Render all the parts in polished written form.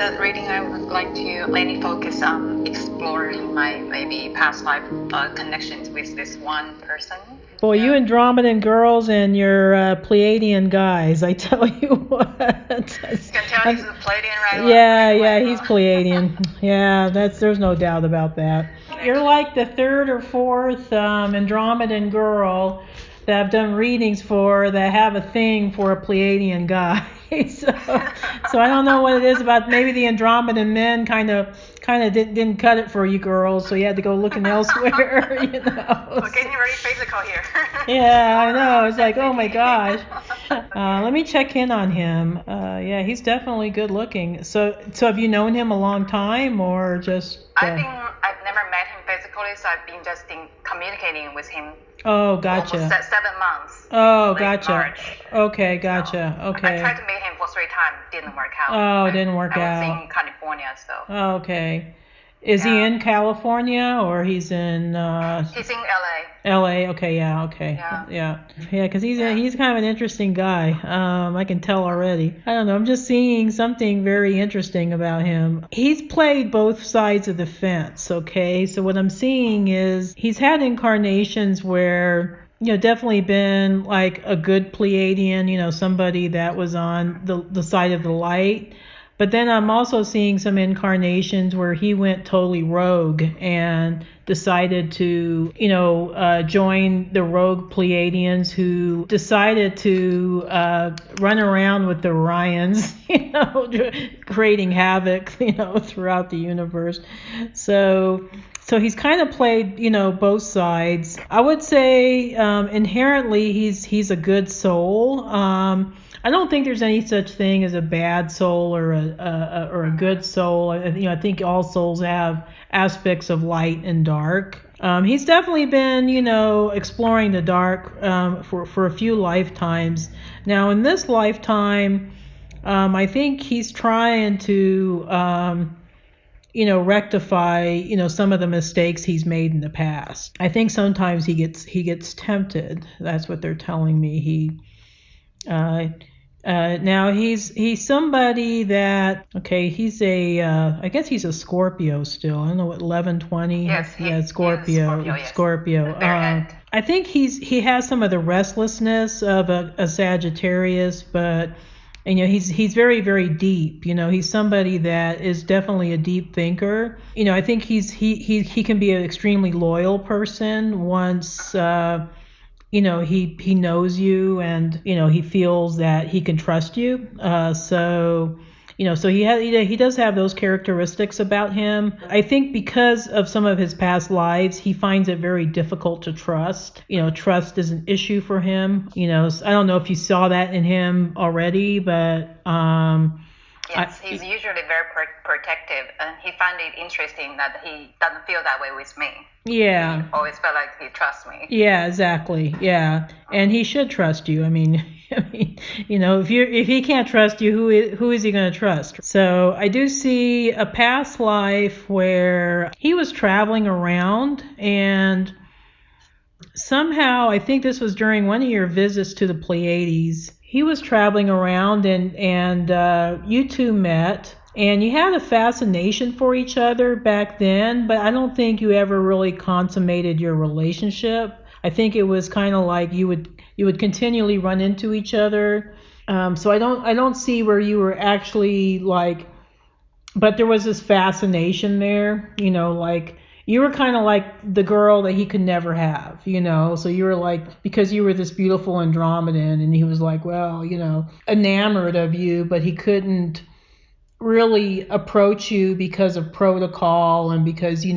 the reading, I would like to mainly focus on exploring my maybe past life connections with this one person. Boy, you Andromedan girls and your Pleiadian guys, I tell you what. You can tell he's a Pleiadian, right? Yeah, he's Pleiadian. Yeah, there's no doubt about that. You're like the third or fourth Andromedan girl that I've done readings for that have a thing for a Pleiadian guy. So I don't know what it is about. Maybe the Andromedan men kind of didn't cut it for you girls, so you had to go looking elsewhere. We're getting very physical here. Yeah, I know. It's like, oh my gosh. Let me check in on him. Yeah, he's definitely good looking. So have you known him a long time or just? I've never met him physically, so I've been just communicating with him. Oh, gotcha. Almost 7 months. Oh, gotcha. March. Okay, gotcha. Okay. I tried to meet him for 3 times, didn't work out. Oh, didn't work out. I was in California, so. Oh, okay. Is he in California or he's in? He's in LA. LA. Okay. Yeah. Okay. Yeah. Because he's kind of an interesting guy. I can tell already. I don't know. I'm just seeing something very interesting about him. He's played both sides of the fence. Okay. So what I'm seeing is he's had incarnations where, definitely been like a good Pleiadian. Somebody that was on the side of the light. But then I'm also seeing some incarnations where he went totally rogue and decided to, join the rogue Pleiadians who decided to run around with the Orions, creating havoc, throughout the universe. So he's kind of played, both sides. I would say inherently he's a good soul. I don't think there's any such thing as a bad soul or a good soul. I think all souls have aspects of light and dark. He's definitely been, exploring the dark for a few lifetimes. Now, in this lifetime, I think he's trying to, rectify, some of the mistakes he's made in the past. I think sometimes he gets tempted. That's what they're telling me. Now he's somebody that, he's I guess he's a Scorpio still. I don't know what 1120. Yes, Scorpio. Scorpio. I think he has some of the restlessness of a Sagittarius, but he's very, very deep. He's somebody that is definitely a deep thinker. I think he can be an extremely loyal person once he knows you and he feels that he can trust you. So he does have those characteristics about him. I think because of some of his past lives, he finds it very difficult to trust. Trust is an issue for him. I don't know if you saw that in him already, but yes, he's usually very protective, and he found it interesting that he doesn't feel that way with me. Yeah. He always felt like he trusts me. Yeah, exactly. Yeah, and he should trust you. If he can't trust you, who is he going to trust? So I do see a past life where he was traveling around, and somehow I think this was during one of your visits to the Pleiades. He was traveling around, and you two met. And you had a fascination for each other back then, but I don't think you ever really consummated your relationship. I think it was kind of like you would continually run into each other. So I don't see where you were actually but there was this fascination there. Like you were kind of like the girl that he could never have. So you were like, because you were this beautiful Andromedan, and he was like, well, enamored of you, but he couldn't really approach you because of protocol and because you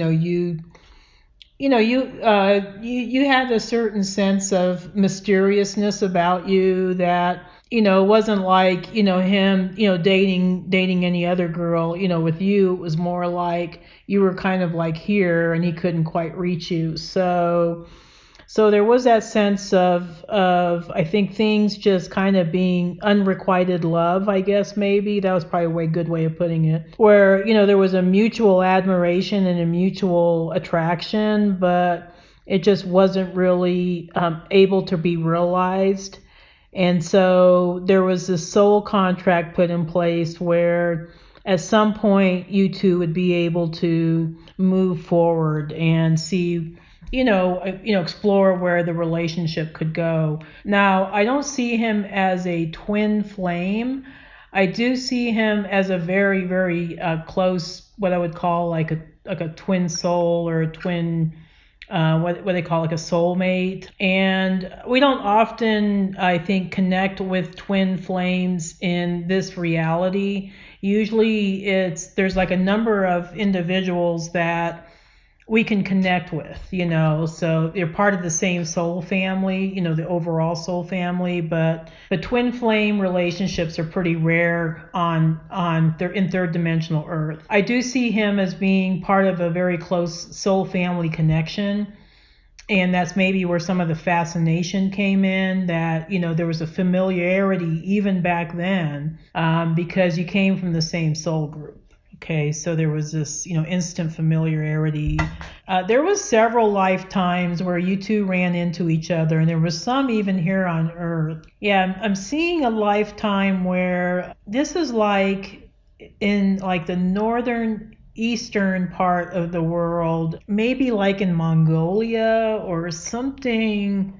had a certain sense of mysteriousness about you that wasn't like him dating any other girl. With you it was more like you were kind of like here and he couldn't quite reach you. So there was that sense of I think things just kind of being unrequited love, I guess maybe. That was probably a good way of putting it. Where, there was a mutual admiration and a mutual attraction, but it just wasn't really able to be realized. And so there was this soul contract put in place where at some point you two would be able to move forward and see, explore where the relationship could go. Now, I don't see him as a twin flame. I do see him as a very, very close, what I would call like a twin soul, or a twin, what they call like a soulmate. And we don't often, I think, connect with twin flames in this reality. Usually there's like a number of individuals that we can connect with, so they're part of the same soul family, the overall soul family, but the twin flame relationships are pretty rare in third dimensional Earth. I do see him as being part of a very close soul family connection. And that's maybe where some of the fascination came in, that, there was a familiarity even back then, because you came from the same soul group. Okay, so there was this, instant familiarity. There was several lifetimes where you two ran into each other, and there was some even here on Earth. Yeah, I'm seeing a lifetime where this is like in like the northern eastern part of the world, maybe like in Mongolia or something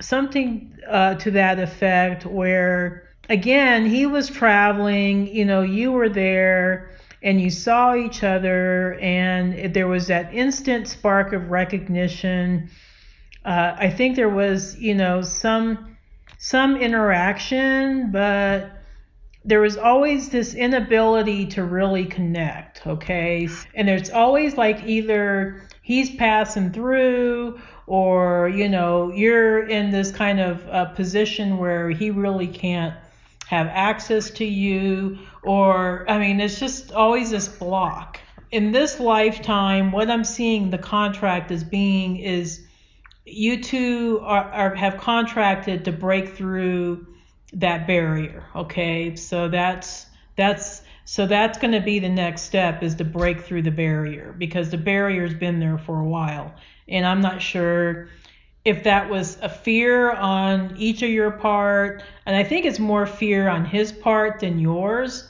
to that effect, where again he was traveling, you were there and you saw each other, and there was that instant spark of recognition. I think there was, some interaction, but there was always this inability to really connect, okay? And there's always like either he's passing through, or, you're in this kind of position where he really can't have access to you, or, it's just always this block. In this lifetime, what I'm seeing the contract as being is you two have contracted to break through that barrier. Okay, so that's going to be the next step, is to break through the barrier, because the barrier's been there for a while, and I'm not sure if that was a fear on each of your part, and I think it's more fear on his part than yours.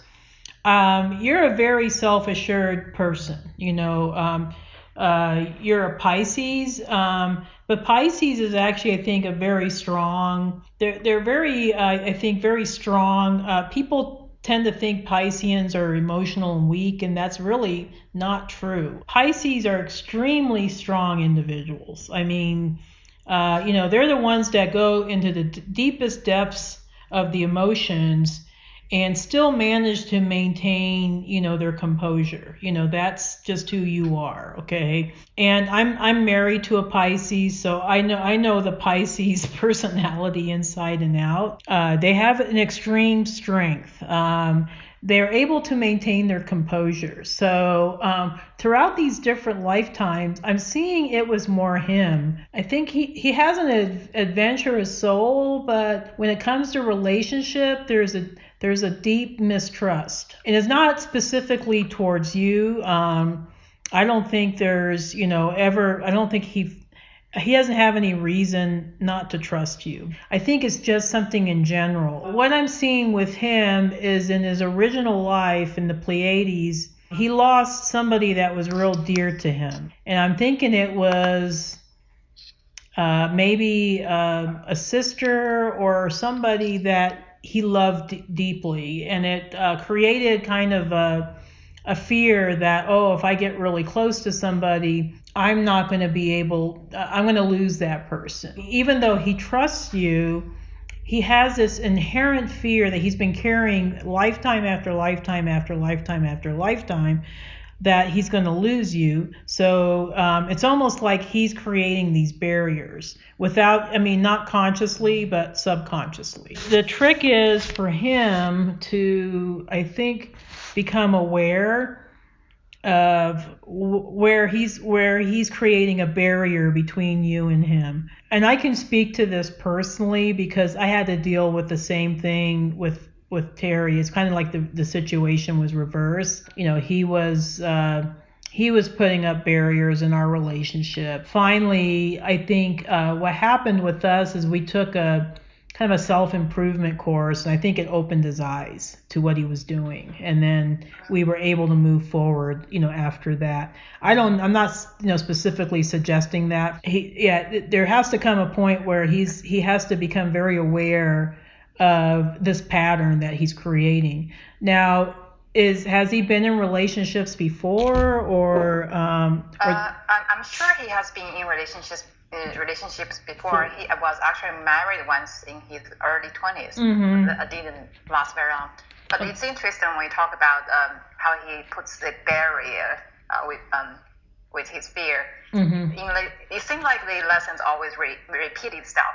You're a very self-assured person, you're a Pisces, but Pisces is actually, I think, a very strong. They're very, I think, very strong. People tend to think Pisceans are emotional and weak, and that's really not true. Pisces are extremely strong individuals. They're the ones that go into the deepest depths of the emotions and still manage to maintain, their composure. That's just who you are, okay? And I'm married to a Pisces, so I know the Pisces personality inside and out. They have an extreme strength. They're able to maintain their composure. So throughout these different lifetimes, I'm seeing it was more him. I think he has an adventurous soul, but when it comes to relationship, there's a deep mistrust. And it's not specifically towards you. I don't think there's, I don't think he doesn't have any reason not to trust you. I think it's just something in general. What I'm seeing with him is in his original life in the Pleiades, he lost somebody that was real dear to him. And I'm thinking it was maybe a sister or somebody that he loved deeply. And it created kind of a fear that, if I get really close to somebody, I'm not going to be able, I'm going to lose that person. Even though he trusts you, he has this inherent fear that he's been carrying lifetime after lifetime after lifetime after lifetime, that he's going to lose you. So it's almost like he's creating these barriers without, not consciously, but subconsciously. The trick is for him to, I think, become aware of where he's creating a barrier between you and him. And I can speak to this personally because I had to deal with the same thing with Terry. It's kind of like the situation was reversed. He was putting up barriers in our relationship. Finally, I think what happened with us is we took a kind of a self-improvement course, and I think it opened his eyes to what he was doing, and then we were able to move forward, after that. I'm not, specifically suggesting that. There has to come a point where he has to become very aware of this pattern that he's creating. Now, has he been in relationships before, or I'm sure he has been in relationships before. He was actually married once in his early 20s. Mm-hmm. It didn't last very long. But it's interesting when we talk about how he puts the barrier with his fear. Mm-hmm. It seems like the lessons always repeat itself,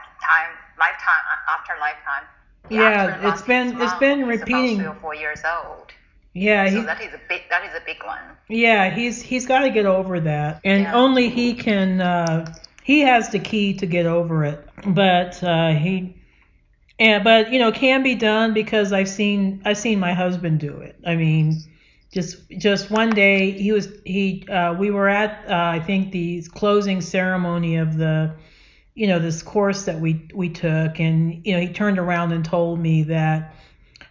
lifetime after lifetime. Yeah, it's been repeating. He's about 3 or 4 years old. Yeah, so that is a big one. Yeah, he's got to get over that, and only he can. He has the key to get over it, but can be done, because I've seen my husband do it. I mean, just one day we were at I think the closing ceremony of the this course that we took, and he turned around and told me that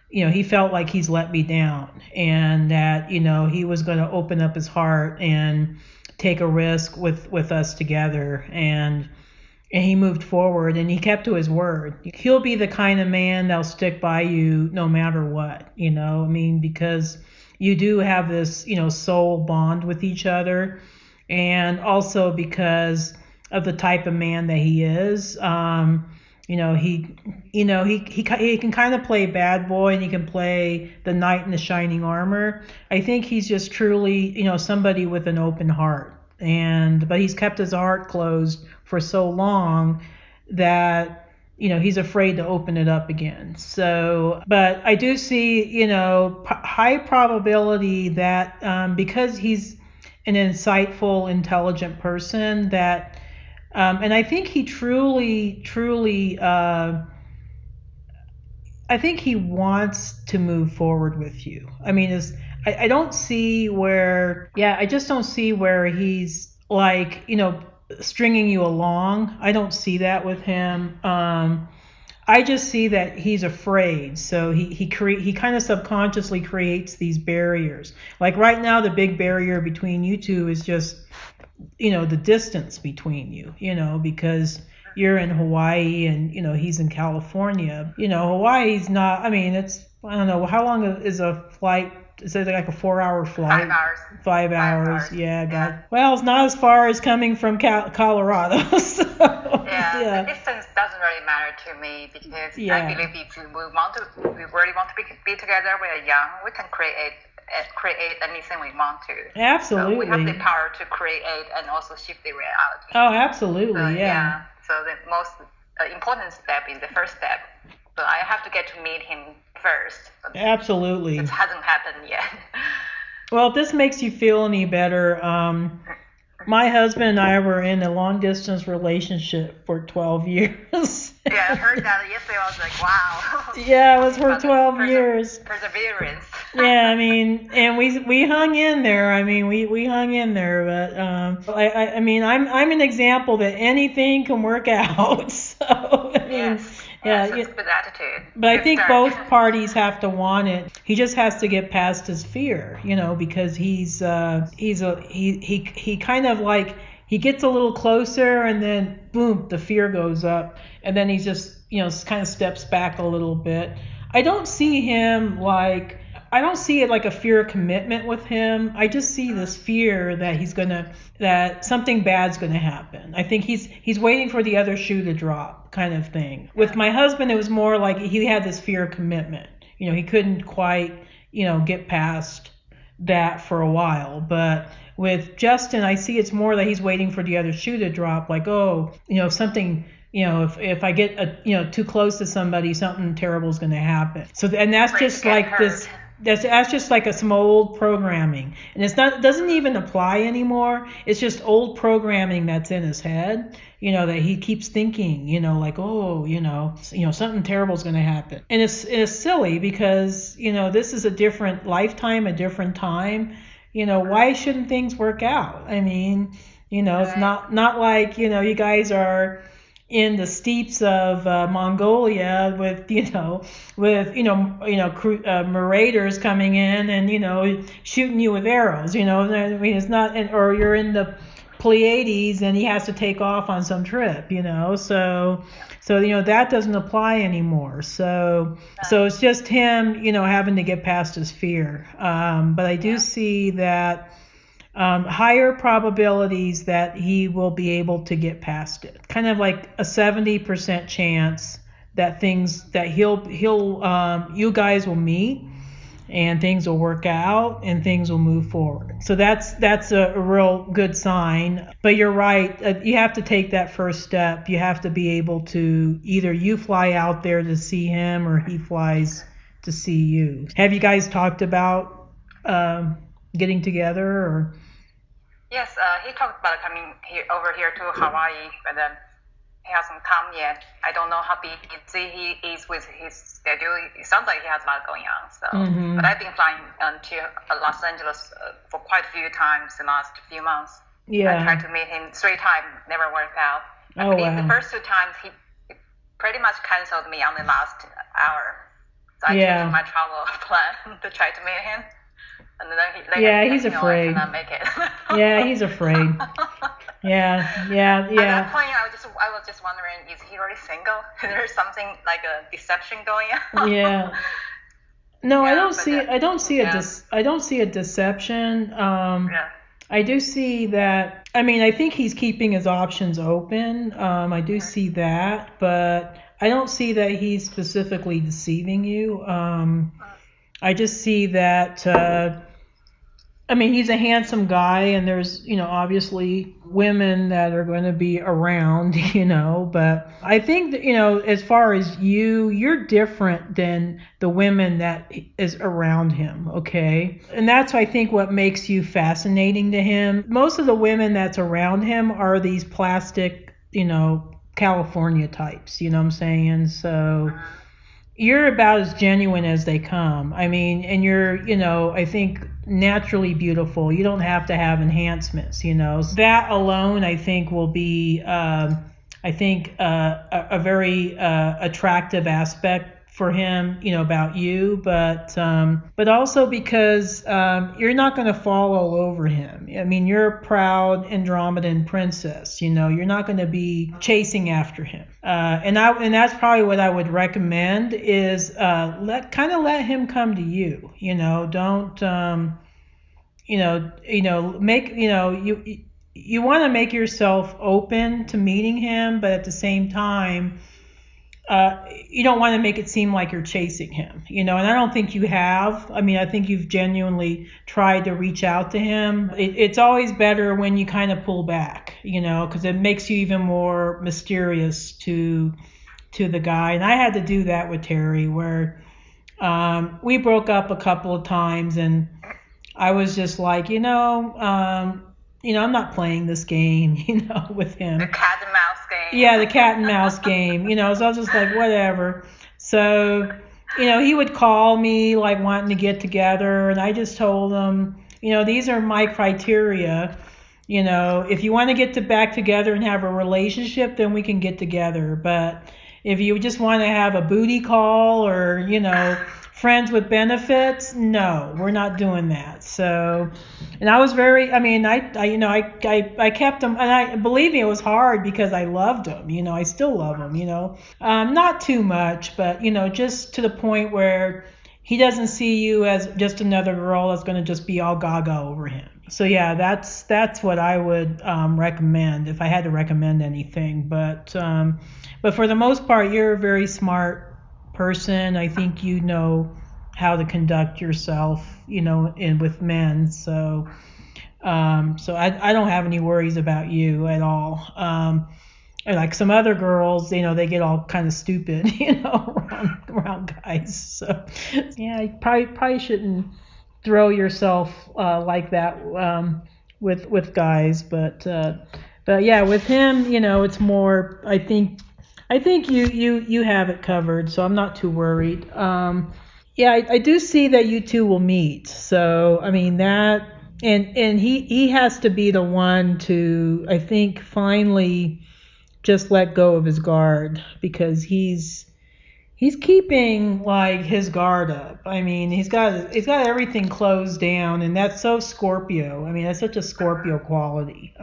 he felt like he's let me down, and that he was going to open up his heart and take a risk with us together, and he moved forward, and he kept to his word. He'll be the kind of man that'll stick by you no matter what, I mean, because you do have this soul bond with each other, and also because of the type of man that he is. He can kind of play bad boy, and he can play the knight in the shining armor. I think he's just truly, somebody with an open heart, but he's kept his heart closed for so long that he's afraid to open it up again. So, but I do see high probability that because he's an insightful, intelligent person, that and I think he truly I think he wants to move forward with you. I mean, I don't see where, I just don't see where he's like, stringing you along. I don't see that with him. I just see that he's afraid. So he kind of subconsciously creates these barriers. Like right now, the big barrier between you two is just, the distance between you, because you're in Hawaii and he's in California. Hawaii's not, I mean, it's, I don't know, how long is a flight? Is it like a 4-hour flight? 5 hours. 5 hours. Yeah, God. Well, it's not as far as coming from Colorado. So, the distance doesn't really matter to me, because I believe if we really want to be together, we're young, we can create anything we want to. Absolutely. So we have the power to create and also shift the reality. Oh, absolutely. So the most important step is the first step. So I have to get to meet him first. Absolutely. It hasn't happened yet. Well, if this makes you feel any better, my husband and I were in a long-distance relationship for 12 years. Yeah, I heard that yesterday. I was like, wow. Yeah, it was for 12 years. Perseverance. Yeah, I mean, and we hung in there. I mean, we hung in there, but I mean, I'm an example that anything can work out. So I mean, it's good attitude. But I think both parties have to want it. He just has to get past his fear, because he kind of like, he gets a little closer, and then boom, the fear goes up, and then he just kind of steps back a little bit. I don't see it like a fear of commitment with him. I just see this fear that something bad's gonna happen. I think he's waiting for the other shoe to drop, kind of thing. With my husband, it was more like he had this fear of commitment. He couldn't quite, get past that for a while. But with Justin, I see it's more that he's waiting for the other shoe to drop. Like, if something, if I get too close to somebody, something terrible is going to happen. So, and that's just like this. That's just like some old programming, and it doesn't even apply anymore. It's just old programming that's in his head, that he keeps thinking, like, something terrible is going to happen. And it's silly, because this is a different lifetime, a different time. Why shouldn't things work out? I mean, it's not like you guys are in the steppes of Mongolia with marauders coming in and shooting you with arrows. I mean, it's not, or you're in the Pleiades and he has to take off on some trip. So that doesn't apply anymore. So it's just him having to get past his fear. But I do see that. Higher probabilities that he will be able to get past it. Kind of like a 70% chance that you guys will meet and things will work out and things will move forward. So that's a real good sign. But you're right. You have to take that first step. You have to be able to either you fly out there to see him or he flies to see you. Have you guys talked about getting together or? Yes, he talked about coming over here to Hawaii, but then he hasn't come yet. I don't know how busy he is with his schedule. It sounds like he has a lot going on. So, But I've been flying to Los Angeles for quite a few times in the last few months. Yeah. I tried to meet him 3 times, never worked out. I believe the first 2 times he pretty much canceled me on the last hour. So I changed my travel plan to try to meet him. And then he's afraid. I cannot make it. Yeah, he's afraid. Yeah. At that point, I was just wondering, is he really single? Is there something like a deception going on? Yeah. No, I don't see a deception. I do see that. I mean, I think he's keeping his options open. I do see that, but I don't see that he's specifically deceiving you. I just see that, he's a handsome guy and there's, obviously women that are going to be around, but I think that, as far as you're different than the women that is around him, okay? And that's, I think, what makes you fascinating to him. Most of the women that's around him are these plastic, California types, you know what I'm saying? So you're about as genuine as they come. I mean, and you're, I think naturally beautiful. You don't have to have enhancements, So that alone, I think, will be, a very attractive aspect for him, about you, but also because you're not going to fall all over him. I mean, you're a proud Andromedan princess. You're not going to be chasing after him. And that's probably what I would recommend is let him come to you. Don't you want to make yourself open to meeting him, but at the same time, you don't want to make it seem like you're chasing him, and I don't think you have. I mean, I think you've genuinely tried to reach out to him. It's always better when you kind of pull back, because it makes you even more mysterious to the guy. And I had to do that with Terry, where we broke up a couple of times, and I was just like, I'm not playing this game, with him. The cat and mouse game. Yeah, the cat and mouse game, so I was just like, whatever. So, he would call me like wanting to get together, and I just told him, these are my criteria. If you want to get back together and have a relationship, then we can get together. But if you just want to have a booty call or, friends with benefits, no, we're not doing that. So, and I was very, I kept him, and I believe me, it was hard because I loved him, I still love him, not too much, but, just to the point where he doesn't see you as just another girl that's going to just be all gaga over him. So yeah, that's what I would recommend if I had to recommend anything. But for the most part, you're a very smart person. I think you know how to conduct yourself, with men. So I don't have any worries about you at all. And like some other girls, they get all kind of stupid, around guys. So yeah, you probably shouldn't throw yourself like that with guys, but yeah, with him, it's more. I think you have it covered, so I'm not too worried. Yeah, I do see that you two will meet. So I mean that, and he has to be the one to, I think, finally just let go of his guard, because he's keeping like his guard up. I mean, he's got everything closed down, and that's so Scorpio. I mean, that's such a Scorpio quality.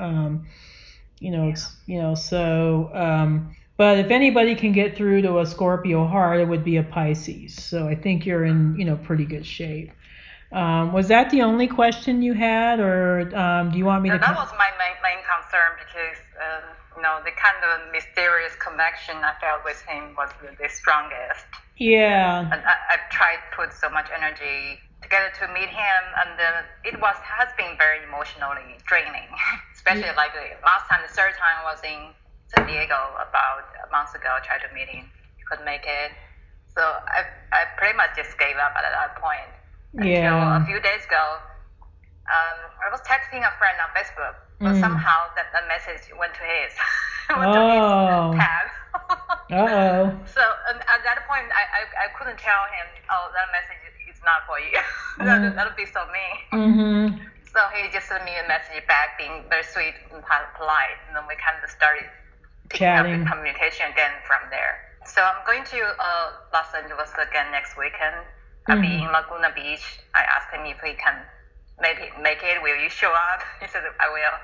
But if anybody can get through to a Scorpio heart, it would be a Pisces. So I think you're in pretty good shape. Was that the only question you had, or do you want me to? That was my main concern, because the kind of mysterious connection I felt with him was the strongest. Yeah. And I've tried to put so much energy together to meet him, and it has been very emotionally draining. Especially like the last time, the third time I was in San Diego about a month ago. I tried to meet him, couldn't make it. So I pretty much just gave up at that point. Until a few days ago, I was texting a friend on Facebook, but somehow that message went to his, to his tab. So at that point, I couldn't tell him, oh, that message is not for you. That would be so mean. Mm-hmm. So he just sent me a message back, being very sweet and polite, and then we kind of started chatting, communication again from there. So I'm going to Los Angeles again next weekend. I'll be in Laguna Beach. I asked him if he can maybe make it. Will you show up? He said, I will.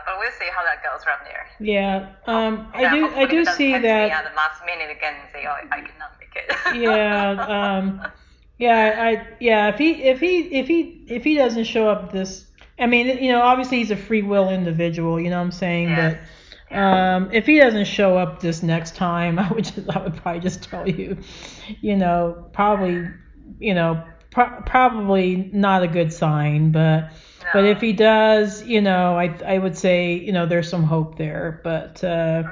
But we'll see how that goes from there. Yeah. I do see that. Me at the last minute again and say, oh, I cannot make it. If he doesn't show up this, I mean, obviously he's a free will individual. You know what I'm saying? Yes. But if he doesn't show up this next time, I would probably just tell you, probably not a good sign. But if he does, I would say, there's some hope there. But I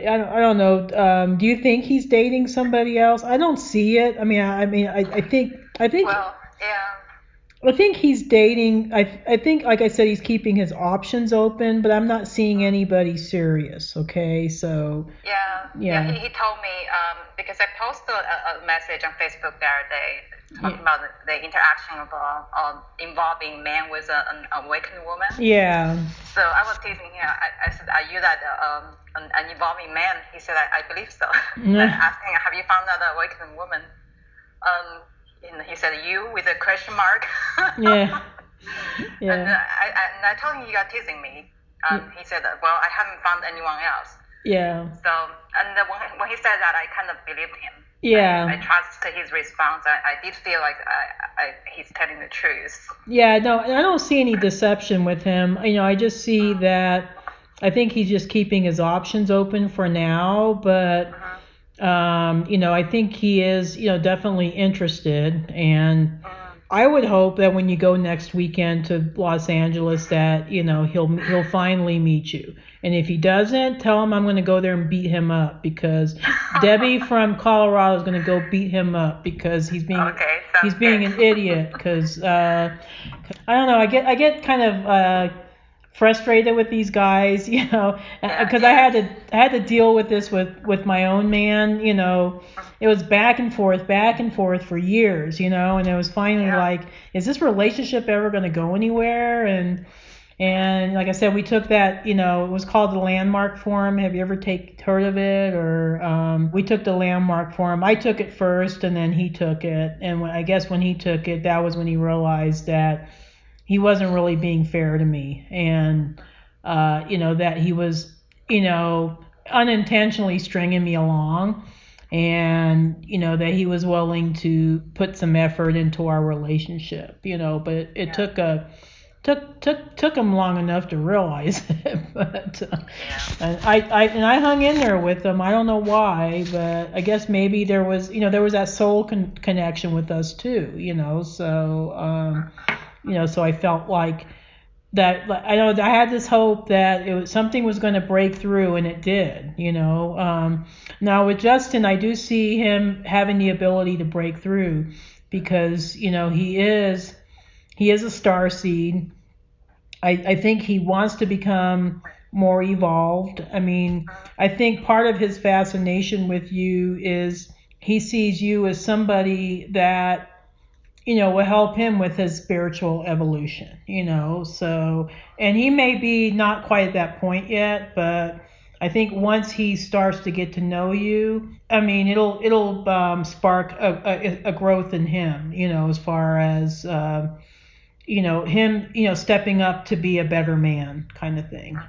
don't know. Do you think he's dating somebody else? I don't see it. I think. Well, yeah. I think he's dating. I think, like I said, he's keeping his options open, but I'm not seeing anybody serious. Okay, so. Yeah. He told me because I posted a message on Facebook the other day talking about the interaction of involving man with an awakened woman. Yeah. So I was teasing him. I said, "Are you that an evolving man?" He said, "I believe so." Then asking, "Have you found that awakened woman?" And he said, "You," with a question mark. Yeah. And I told him, "You are teasing me." He said, "Well, I haven't found anyone else." Yeah. So, and when he said that, I kind of believed him. Yeah. I trusted his response. I did feel like he's telling the truth. Yeah, no, I don't see any deception with him. I just see that I think he's just keeping his options open for now, but I think he is, definitely interested, and I would hope that when you go next weekend to Los Angeles that, he'll finally meet you. And if he doesn't, tell him I'm going to go there and beat him up, because Debbie from Colorado is going to go beat him up because he's being an idiot. Because I don't know, I get kind of frustrated with these guys, because I had to deal with this with my own man. It was back and forth for years, and it was finally like, is this relationship ever going to go anywhere? And like I said, we took that, it was called the Landmark Forum. Have you ever heard of it? Or we took the Landmark Forum. I took it first, and then he took it. And I guess when he took it, that was when he realized that he wasn't really being fair to me, and that he was, unintentionally stringing me along, and that he was willing to put some effort into our relationship, but it took him long enough to realize it. But and I hung in there with him. I don't know why, but I guess maybe there was that soul connection with us too, so so I felt like that. I had this hope that something was going to break through, and it did. Now with Justin, I do see him having the ability to break through, because he is a starseed. I think he wants to become more evolved. I think part of his fascination with you is he sees you as somebody that will help him with his spiritual evolution, so, and he may be not quite at that point yet, but I think once he starts to get to know you, I mean, it'll spark a growth in him, as far as him, stepping up to be a better man, kind of thing.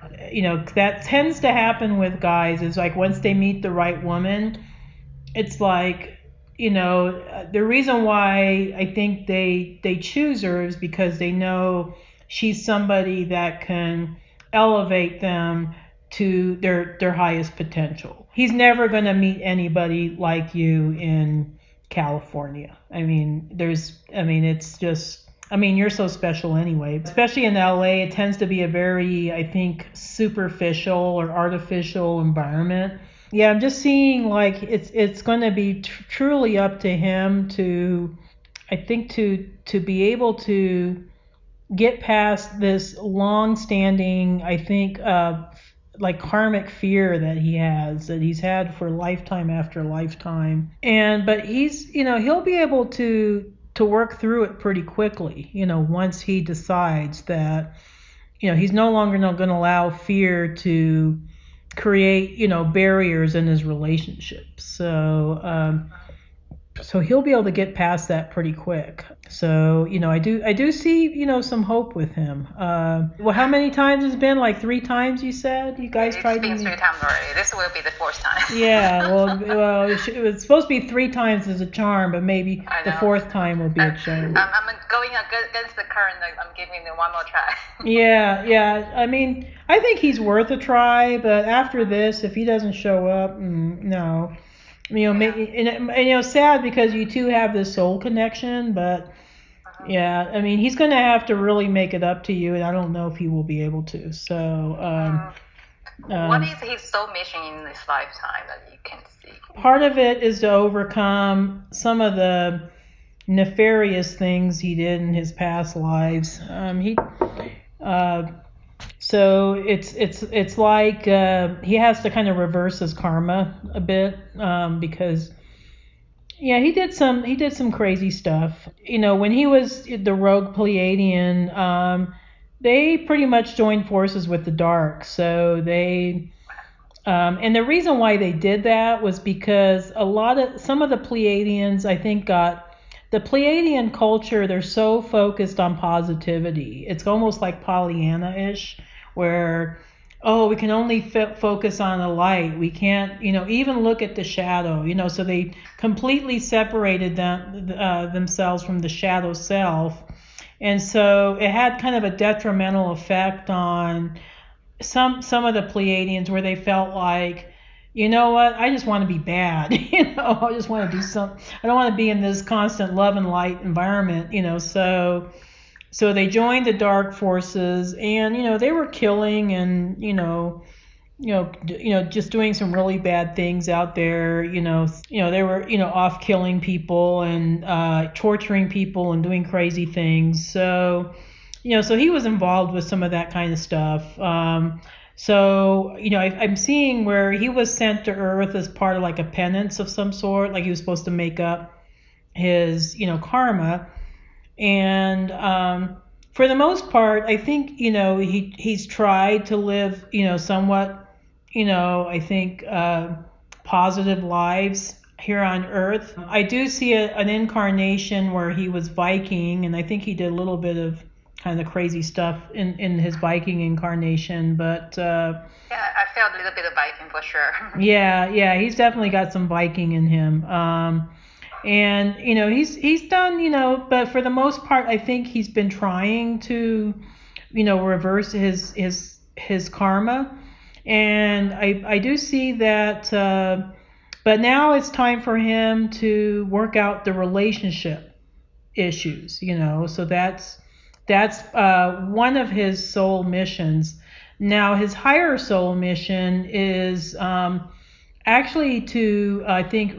That tends to happen with guys. Is like once they meet the right woman, it's like, the reason why I think they choose her is because they know she's somebody that can elevate them to their highest potential. He's never going to meet anybody like you in California. It's just, you're so special anyway. Especially in LA, it tends to be a very, I think, superficial or artificial environment. Yeah, I'm just seeing like it's going to be truly up to him to, I think, to be able to get past this long-standing, I think, like karmic fear that he's had for lifetime after lifetime. But he'll be able to work through it pretty quickly, once he decides that, he's no longer going to allow fear to create, barriers in his relationship. So he'll be able to get past that pretty quick. So, I do see, some hope with him. Well, how many times has it been? Like 3 times, you said? You guys tried to... It's been 3 times already. This will be the 4th time. Yeah, well, it was supposed to be 3 times as a charm, but maybe the 4th time will be a charm. I'm going against the current. I'm giving it one more try. Yeah. I think he's worth a try, but after this, if he doesn't show up, no. Sad because you two have this soul connection, but yeah, he's going to have to really make it up to you, and I don't know if he will be able to. So, what is his soul mission in this lifetime that you can see? Part of it is to overcome some of the nefarious things he did in his past lives. So it's like he has to kind of reverse his karma a bit, because he did some crazy stuff. When he was the rogue Pleiadian, they pretty much joined forces with the dark. So they and the reason why they did that was because some of the Pleiadians, I think, got the Pleiadian culture. They're so focused on positivity. It's almost like Pollyanna-ish, where, we can only focus on the light. We can't, even look at the shadow. So they completely separated themselves from the shadow self, and so it had kind of a detrimental effect on some of the Pleiadians, where they felt like, you know what, I just want to be bad. I just want to do something. I don't want to be in this constant love and light environment. So they joined the dark forces, and they were killing and just doing some really bad things out there. They were off killing people and torturing people and doing crazy things. So so he was involved with some of that kind of stuff. I'm seeing where he was sent to Earth as part of like a penance of some sort, like he was supposed to make up his karma. And for the most part, I think he's tried to live somewhat I think positive lives here on Earth. I do see an incarnation where he was Viking, and I think he did a little bit of kind of crazy stuff in his Viking incarnation, but yeah, I felt a little bit of Viking for sure. yeah, he's definitely got some Viking in him. And he's done, but for the most part, I think he's been trying to reverse his karma, and I do see that, but now it's time for him to work out the relationship issues. So that's one of his soul missions. Now his higher soul mission is actually to, I think,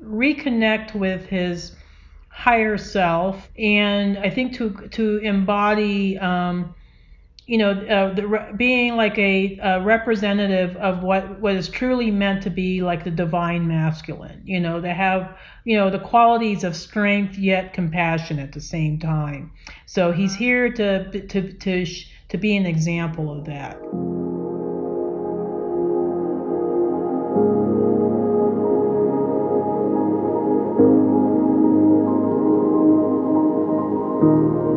reconnect with his higher self, and I think to embody being like a representative of what is truly meant to be like the divine masculine, to have the qualities of strength yet compassion at the same time. So he's here to be an example of that. you.